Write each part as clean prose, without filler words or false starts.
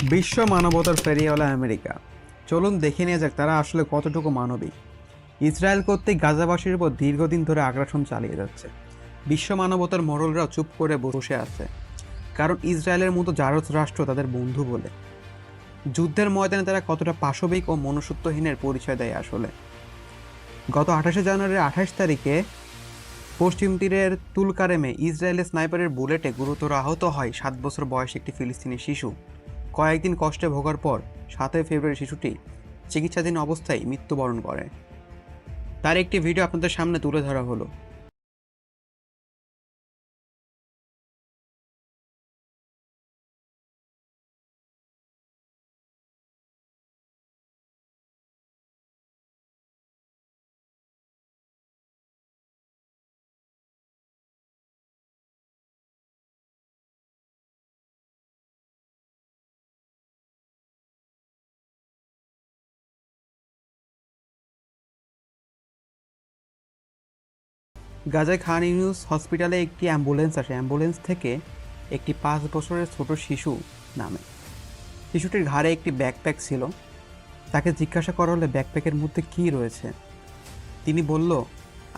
বিশ্ব মানবতার ফেরিওয়ালা আমেরিকা। চলুন দেখে নিয়ে যাক তারা আসলে কতটুকু মানবিক। ইসরায়েল কর্তৃক গাজাবাসীর উপর দীর্ঘদিন ধরে আগ্রাসন চালিয়ে যাচ্ছে। বিশ্ব মানবতার মোড়লরা চুপ করে বসে আছে, কারণ ইসরায়েলের মতো জারজ রাষ্ট্র তাদের বন্ধু বলে। যুদ্ধের ময়দানে তারা কতটা পাশবিক ও মনুষ্যত্বহীনের পরিচয় দেয় আসলে। গত 28 জানুয়ারির 28 তারিখে পশ্চিম তীরের তুলকারেমে ইসরায়েলের স্নাইপারের বুলেটে গুরুতর আহত হয় 7 বছর বয়সী একটি ফিলিস্তিনি শিশু। কয়েকদিন কষ্টে ভোগার পর 7 ফেব্রুয়ারি শিশুটি চিকিৎসাধীন অবস্থায় মৃত্যুবরণ করে। তার একটি ভিডিও আপনাদের সামনে তুলে ধরা হলো। গাজায় খান ইউনুস হসপিটালে একটি অ্যাম্বুলেন্স আসে। অ্যাম্বুলেন্স থেকে একটি 5 বছরের ছোট শিশু নামে। শিশুটির ঘাড়ে একটি ব্যাকপ্যাক ছিল। তাকে জিজ্ঞাসা করা হলে ব্যাকপ্যাকের মধ্যে কী রয়েছে, তিনি বলল,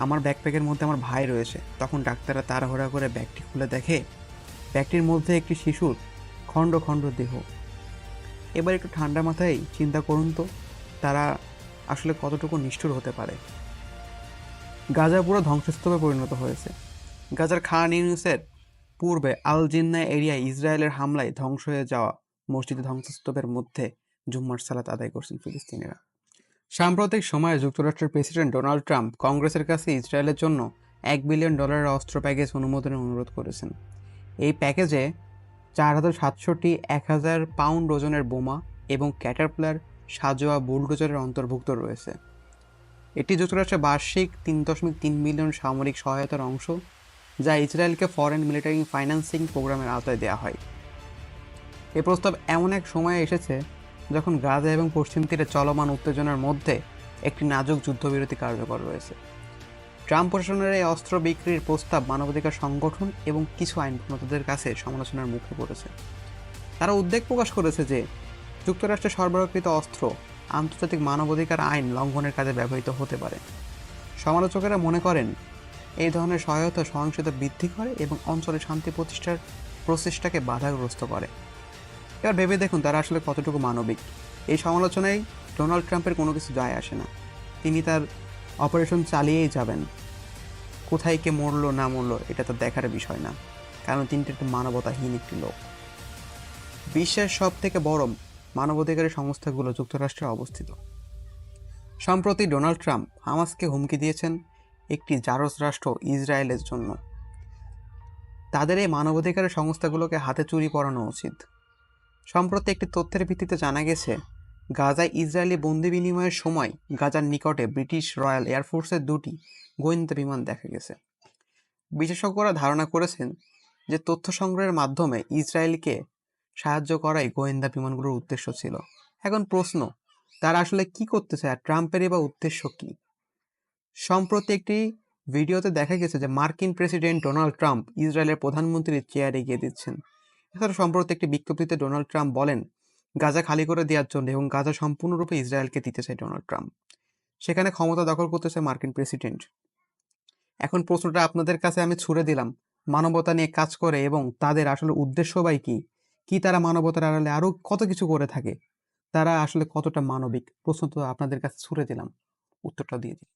আমার ব্যাকপ্যাকের মধ্যে আমার ভাই রয়েছে। তখন ডাক্তাররা তাড়াহুড়া করে ব্যাগটি খুলে দেখে ব্যাগটির মধ্যে একটি শিশুর খণ্ড খণ্ড দেহ। এবার একটু ঠান্ডা মাথায় চিন্তা করুন তো, তারা আসলে কতটুকু নিষ্ঠুর হতে পারে। গাজা পুরো ধ্বংসস্তূপে পরিণত হয়েছে। গাজার খান ইউনিসের পূর্বে আল জিন্না এরিয়ায় ইসরায়েলের হামলায় ধ্বংস হয়ে যাওয়া মসজিদে ধ্বংসস্তূপের মধ্যে জুম্মার সালাত আদায় করছেন ফিলিস্তিনিরা। সাম্প্রতিক সময়ে যুক্তরাষ্ট্রের প্রেসিডেন্ট ডোনাল্ড ট্রাম্প কংগ্রেসের কাছে ইসরায়েলের জন্য $1 বিলিয়ন অস্ত্র প্যাকেজ অনুমোদনের অনুরোধ করেছেন। এই প্যাকেজে 4700টি 1000 পাউন্ড ওজনের বোমা এবং ক্যাটারপিলার সাজোয়া বুলডোজারের অন্তর্ভুক্ত রয়েছে। এটি যুক্তরাষ্ট্রের বার্ষিক 3.3 মিলিয়ন সামরিক সহায়তার অংশ, যা ইসরায়েলকে ফরেন মিলিটারি ফাইন্যান্সিং প্রোগ্রামের আওতায় দেওয়া হয়। এ প্রস্তাব এমন এক সময়ে এসেছে যখন গাজা এবং পশ্চিম তীরে চলমান উত্তেজনার মধ্যে একটি নাজুক যুদ্ধবিরতি কার্যকর রয়েছে। ট্রাম্প প্রশাসনের এই অস্ত্র বিক্রির প্রস্তাব মানবাধিকার সংগঠন এবং কিছু আইন প্রণেতাদের কাছে সমালোচনার মুখে পড়েছে। তারা উদ্বেগ প্রকাশ করেছে যে যুক্তরাষ্ট্রে সরবরাহকৃত অস্ত্র আন্তর্জাতিক মানবাধিকার আইন লঙ্ঘনের কাজে ব্যবহৃত হতে পারে। সমালোচকেরা মনে করেন এই ধরনের সহায়তা সহিংসতা বৃদ্ধি করে এবং অঞ্চলে শান্তি প্রতিষ্ঠার প্রচেষ্টাকে বাধাগ্রস্ত করে। এবার ভেবে দেখুন তারা আসলে কতটুকু মানবিক। এই সমালোচনায় ডোনাল্ড ট্রাম্পের কোনো কিছু যায় আসে না। তিনি তার অপারেশন চালিয়েই যাবেন। কোথায় কে মরলো না মরলো এটা তো দেখার বিষয় না, কারণ তিনি একটু মানবতাহীন একটি লোক। বিশ্বের সব থেকে বড় মানবাধিকারী সংস্থাগুলো যুক্তরাষ্ট্রে অবস্থিত। সম্প্রতি ডোনাল্ড ট্রাম্প হামাসকে হুমকি দিয়েছেন একটি জারজ রাষ্ট্র ইসরায়েলের জন্য। তাদের এই মানবাধিকারের সংস্থাগুলোকে হাতে চুরি পরানো উচিত। সম্প্রতি একটি তথ্যের ভিত্তিতে জানা গেছে, গাজায় ইসরায়েলি বন্দি বিনিময়ের সময় গাজার নিকটে ব্রিটিশ রয়্যাল এয়ারফোর্সের 2টি গোয়েন্দা বিমান দেখা গেছে। বিশেষজ্ঞরা ধারণা করেছেন যে তথ্য সংগ্রহের মাধ্যমে ইসরায়েলকে সাহায্য করাই গোয়েন্দা বিমানগুলোর উদ্দেশ্য ছিল। এখন প্রশ্ন, তারা আসলে কি করতে চায়, ট্রাম্পের বা উদ্দেশ্য কি? সম্প্রতি একটি ভিডিওতে দেখা গেছে যে মার্কিন প্রেসিডেন্ট ডোনাল্ড ট্রাম্প ইসরায়েলের প্রধানমন্ত্রীর চেয়ারে এগিয়ে দিচ্ছেন। এছাড়া সম্প্রতি একটি বিজ্ঞপ্তিতে ডোনাল্ড ট্রাম্প বলেন গাজা খালি করে দেওয়ার জন্য এবং গাজা সম্পূর্ণরূপে ইসরায়েলকে দিতে চায় ডোনাল্ড ট্রাম্প। সেখানে ক্ষমতা দখল করতে চায় মার্কিন প্রেসিডেন্ট। এখন প্রশ্নটা আপনাদের কাছে আমি ছুড়ে দিলাম, মানবতা নিয়ে কাজ করে এবং তাদের আসলে উদ্দেশ্য বাই কি, কি তারা মানবতার আড়ালে আরো কত কিছু করে থাকে, তারা আসলে কতটা মানবিক? প্রশ্ন তো আপনাদের কাছে ছুড়ে দিলাম, উত্তরটা দিয়ে দিন।